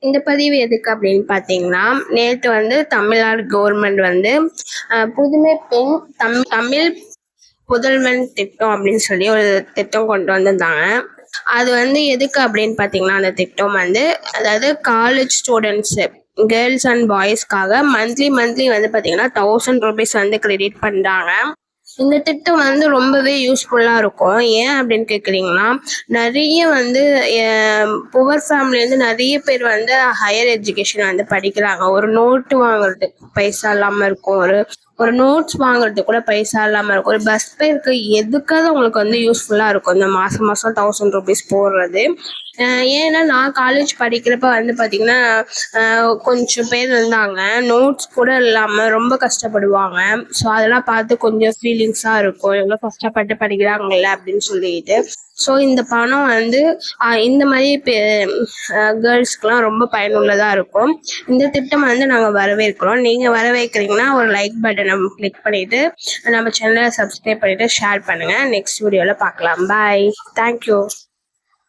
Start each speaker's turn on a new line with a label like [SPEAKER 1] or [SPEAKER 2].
[SPEAKER 1] இந்த பதிவு எதுக்கு அப்படின்னு பார்த்தீங்கன்னா, நேத்து வந்து தமிழ்நாடு கவர்மெண்ட் வந்து புதுமை பெண் தமிழ் புதல்வன் திட்டம் அப்படின்னு சொல்லி ஒரு திட்டம் கொண்டு வந்திருந்தாங்க. அது வந்து எதுக்கு அப்படின்னு பார்த்தீங்கன்னா, அந்த திட்டம் வந்து அதாவது காலேஜ் ஸ்டூடெண்ட்ஸ் கேர்ள்ஸ் அண்ட் பாய்ஸ்க்காக மந்த்லி வந்து பார்த்தீங்கன்னா ₹1000 வந்து கிரெடிட் பண்றாங்க. இந்த திட்டம் வந்து ரொம்பவே யூஸ்ஃபுல்லா இருக்கும். ஏன் அப்படின்னு கேட்குறீங்கன்னா, நிறைய வந்து புவர் ஃபேமிலிலேருந்து நிறைய பேர் வந்து ஹையர் எஜுகேஷன் வந்து படிக்கிறாங்க. ஒரு நோட்டு வாங்குறதுக்கு பைசா இல்லாம இருக்கும். ஒரு ஒரு நோட்ஸ் வாங்குறதுக்கு கூட பைசா இல்லாம இருக்கும். ஒரு பஸ் ஃபேருக்கு எதுக்காவது உங்களுக்கு வந்து யூஸ்ஃபுல்லா இருக்கும் இந்த மாசம் ₹1000 போடுறது. ஏன்னா நான் காலேஜ் படிக்கிறப்ப வந்து பார்த்தீங்கன்னா, கொஞ்சம் பேர் இருந்தாங்க. நோட்ஸ் கூட இல்லாம ரொம்ப கஷ்டப்படுவாங்க. ஸோ அதெல்லாம் பார்த்து கொஞ்சம் ஃபீலிங்ஸா இருக்கும். எவ்வளோ கஷ்டப்பட்டு படிக்கிறாங்கல்ல அப்படின்னு சொல்லிட்டு. ஸோ இந்த பணம் வந்து இந்த மாதிரி கேர்ள்ஸ்க்குலாம் ரொம்ப பயனுள்ளதா இருக்கும். இந்த திட்டம் வந்து நாங்க வரவேற்கிறோம். நீங்க வரவேற்கிறீங்கன்னா ஒரு லைக் பட்டனை கிளிக் பண்ணிட்டு நம்ம சேனலை சப்ஸ்கிரைப் பண்ணிட்டு ஷேர் பண்ணுங்க. நெக்ஸ்ட் வீடியோல பார்க்கலாம். பாய். தேங்க்யூ.